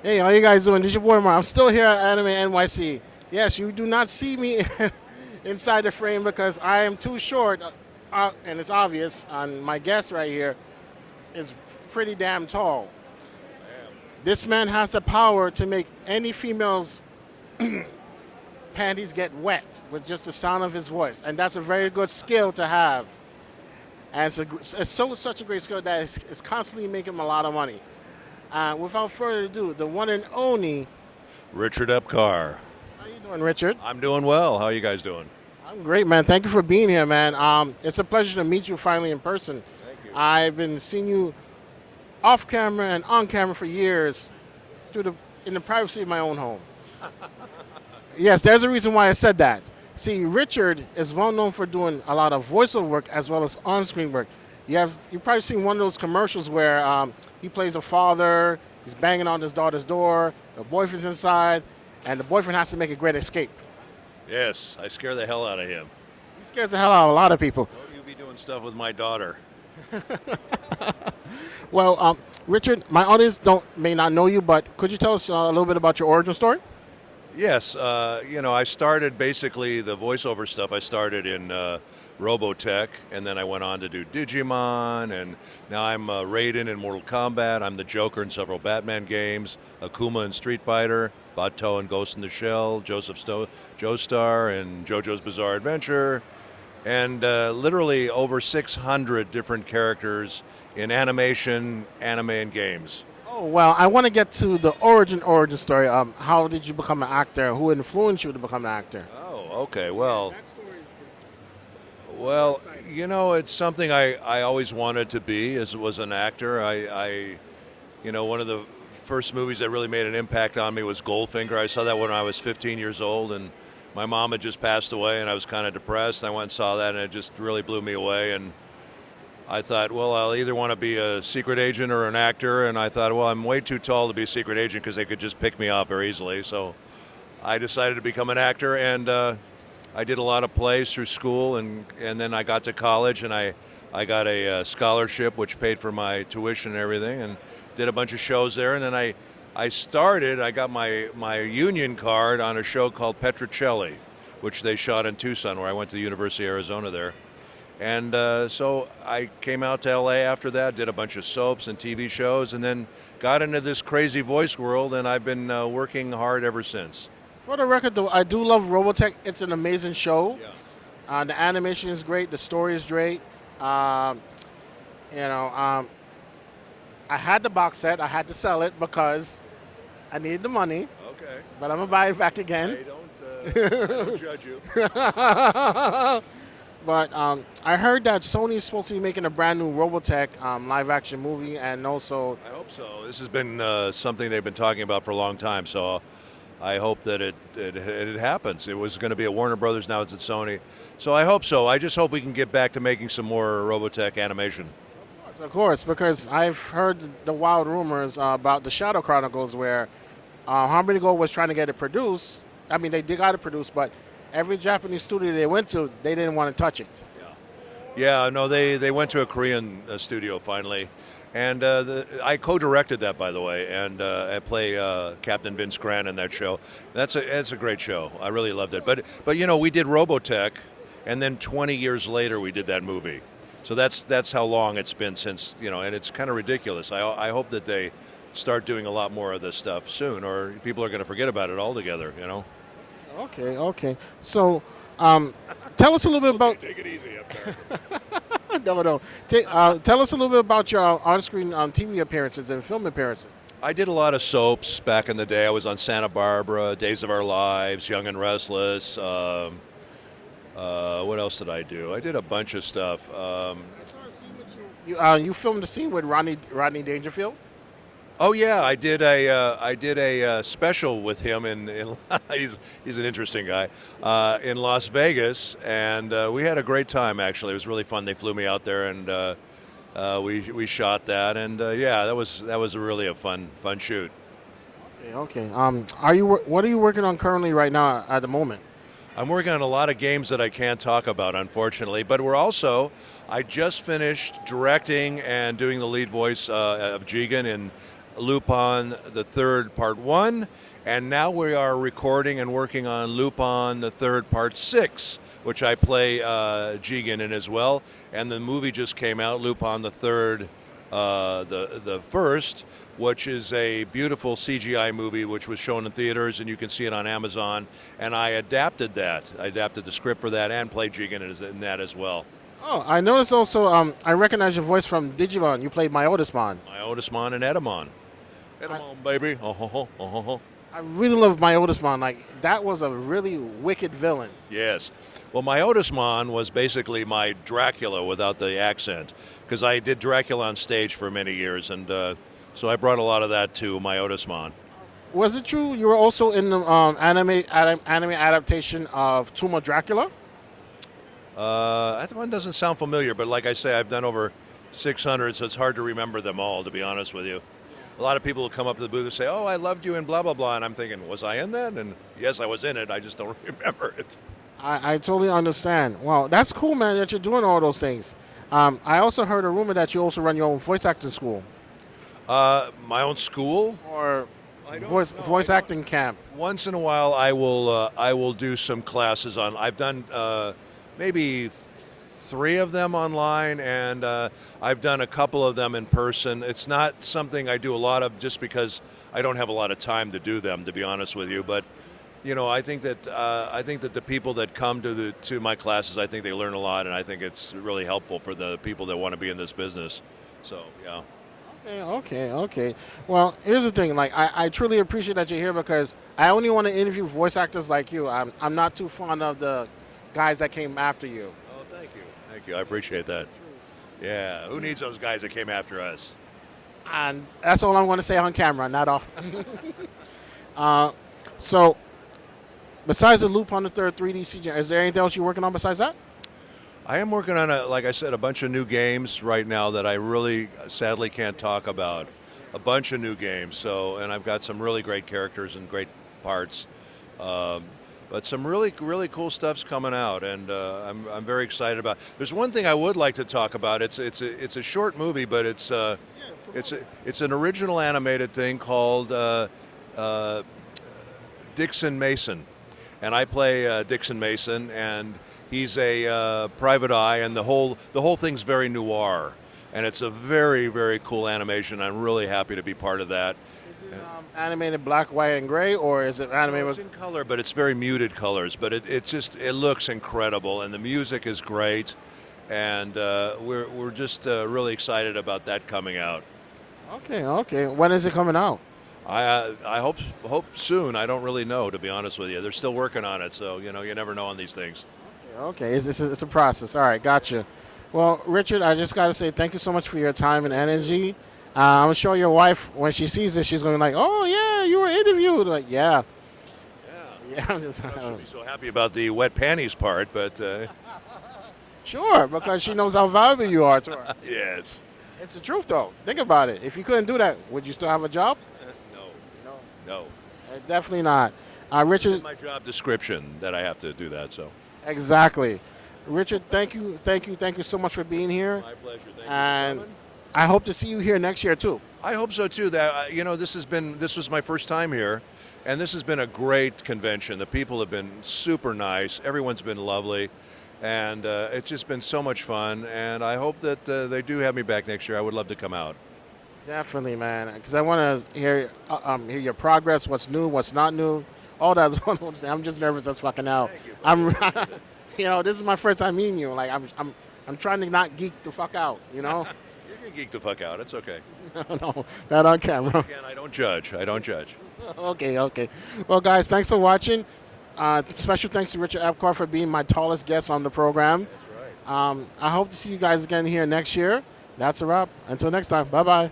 Hey, how you guys doing? This is your boy Mar. I'm still here at Anime NYC. Yes, you do not see me inside the frame because I am too short, and it's obvious. And my guest right here is pretty damn tall. This man has the power to make any female's panties get wet with just the sound of his voice, and that's a very good skill to have. And it's such a great skill that it's constantly making him a lot of money. Without further ado, the one and only. Richard Epcar. How you doing, Richard? I'm doing well. How are you guys doing? I'm great, man. Thank you for being here, man. It's a pleasure to meet you finally in person. Thank you. I've been seeing you off camera and on camera for years, in the privacy of my own home. Yes, there's a reason why I said that. See, Richard is well known for doing a lot of voiceover work as well as on-screen work. You've probably seen one of those commercials where he plays a father, he's banging on his daughter's door, the boyfriend's inside, and the boyfriend has to make a great escape. Yes, I scare the hell out of him. He scares the hell out of a lot of people. Don't you be doing stuff with my daughter. Well, Richard, my audience may not know you, but could you tell us a little bit about your origin story? Yes, I started basically the voiceover stuff. I started in Robotech, and then I went on to do Digimon, and now I'm Raiden in Mortal Kombat. I'm the Joker in several Batman games, Akuma in Street Fighter, Batou in Ghost in the Shell, Joestar in JoJo's Bizarre Adventure, and literally over 600 different characters in animation, anime, and games. Oh, well, I want to get to the origin story. How did you become an actor? Who influenced you to become an actor? Oh, okay. Well, That story Well, it's something I always wanted to be. As was an actor, one of the first movies that really made an impact on me was Goldfinger. I saw that when I was 15 years old, and my mom had just passed away, and I was kind of depressed. I went and saw that, and it just really blew me away. And I thought, well, I'll either want to be a secret agent or an actor. And I thought, well, I'm way too tall to be a secret agent because they could just pick me off very easily. So I decided to become an actor, and I did a lot of plays through school, and then I got to college, and I got a scholarship which paid for my tuition and everything, and did a bunch of shows there. And then I got my union card on a show called Petrocelli, which they shot in Tucson, where I went to the University of Arizona there. And so I came out to LA after that, did a bunch of soaps and TV shows, and then got into this crazy voice world, and I've been working hard ever since. For the record, though, I do love Robotech. It's an amazing show. Yeah. The animation is great. The story is great. I had the box set. I had to sell it because I needed the money. Okay. But I'm going to buy it back again. I don't judge you. But I heard that Sony's supposed to be making a brand new Robotech live-action movie, and also... I hope so. This has been something they've been talking about for a long time, so I hope that it happens. It was going to be at Warner Brothers, now it's at Sony. So I hope so. I just hope we can get back to making some more Robotech animation. Of course, because I've heard the wild rumors about the Shadow Chronicles where Harmony Gold was trying to get it produced. I mean, they got it produced, but every Japanese studio they went to, they didn't want to touch it. Yeah, no, they went to a Korean studio finally. And I co-directed that, by the way, and I play Captain Vince Grant in that show. That's a great show. I really loved it. But we did Robotech, and then 20 years later we did that movie. So that's how long it's been since, and it's kind of ridiculous. I hope that they start doing a lot more of this stuff soon, or people are going to forget about it altogether. Okay. So, tell us a little bit about. Take it easy up there. No. Tell us a little bit about your on-screen TV appearances and film appearances. I did a lot of soaps back in the day. I was on Santa Barbara, Days of Our Lives, Young and Restless. What else did I do? I did a bunch of stuff. I saw a scene with you. You filmed a scene with Rodney Dangerfield. Oh yeah, I did a special with him in he's an interesting guy in Las Vegas, and we had a great time. Actually, it was really fun. They flew me out there, and we shot that, and that was really a fun shoot. Okay. What are you working on currently right now at the moment? I'm working on a lot of games that I can't talk about, unfortunately. But I just finished directing and doing the lead voice of Jigen in Lupin the Third Part 1, and now we are recording and working on Lupin the Third Part 6, which I play Jigen in as well. And the movie just came out, Lupin the Third, the First, which is a beautiful CGI movie which was shown in theaters, and you can see it on Amazon. And I adapted that. I adapted the script for that and played Jigen in that as well. Oh, I noticed also, I recognize your voice from Digimon. You played Myotismon. Myotismon and Edamon. Edamon, baby. I really love Myotismon. Like, that was a really wicked villain. Yes. Well, Myotismon was basically my Dracula without the accent, because I did Dracula on stage for many years, and so I brought a lot of that to Myotismon. Was it true you were also in the anime adaptation of Tomb of Dracula? That one doesn't sound familiar, but like I say, I've done over 600, so it's hard to remember them all, to be honest with you. A lot of people will come up to the booth and say, "Oh, I loved you in blah, blah, blah," and I'm thinking, was I in that? And yes, I was in it, I just don't remember it. I totally understand. Well, that's cool, man, that you're doing all those things. I also heard a rumor that you also run your own voice acting school. My own school? Or voice acting camp. Once in a while, I will do some classes on. I've done maybe 3 of them online, and I've done a couple of them in person. It's not something I do a lot of, just because I don't have a lot of time to do them, to be honest with you. But you know, I think that the people that come to my classes, I think they learn a lot, and I think it's really helpful for the people that want to be in this business. So yeah. Okay. Well, here's the thing. Like, I truly appreciate that you're here, because I only want to interview voice actors like you. I'm not too fond of the guys that came after you. Oh, thank you. I appreciate that. Yeah. Who needs those guys that came after us? And that's all I'm going to say on camera. Not off. So, besides the Lupin the Third 3D CG, is there anything else you're working on besides that? I am working on, like I said, a bunch of new games right now that I really sadly can't talk about. A bunch of new games. So, and I've got some really great characters and great parts. But some really cool stuff's coming out, and I'm very excited about. There's one thing I would like to talk about. It's a short movie, but it's an original animated thing called Dixon Mason, and I play Dixon Mason, and he's a private eye, and the whole thing's very noir, and it's a very cool animation. I'm really happy to be part of that. Is it animated black, white, and gray, or is it animated? It's in color, but it's very muted colors. But it looks incredible, and the music is great, and we're just really excited about that coming out. Okay. When is it coming out? I hope soon. I don't really know, to be honest with you. They're still working on it, so you never know on these things. Okay. It's a process. All right, gotcha. Well, Richard, I just got to say thank you so much for your time and energy. I'm sure your wife, when she sees this, she's going to be like, "Oh yeah, you were interviewed." Like, yeah. I'm just. She'll be so happy about the wet panties part, but Sure, because she knows how valuable you are to her. yes. It's the truth, though. Think about it. If you couldn't do that, would you still have a job? No. Definitely not. Richard. It's in my job description that I have to do that. So. Exactly. Richard, thank you so much for being here. My pleasure. Thank you for And coming. I hope to see you here next year too. I hope so too. That this was my first time here, and this has been a great convention. The people have been super nice. Everyone's been lovely, and it's just been so much fun. And I hope that they do have me back next year. I would love to come out. Definitely, man. Because I want to hear your progress, what's new, what's not new, all that. I'm just nervous as fucking now. This is my first time meeting you. Like I'm trying to not geek the fuck out. You can geek the fuck out. It's okay. No, not on camera. Again, I don't judge. Okay. Well, guys, thanks for watching. Special thanks to Richard Epcar for being my tallest guest on the program. That's right. I hope to see you guys again here next year. That's a wrap. Until next time. Bye-bye.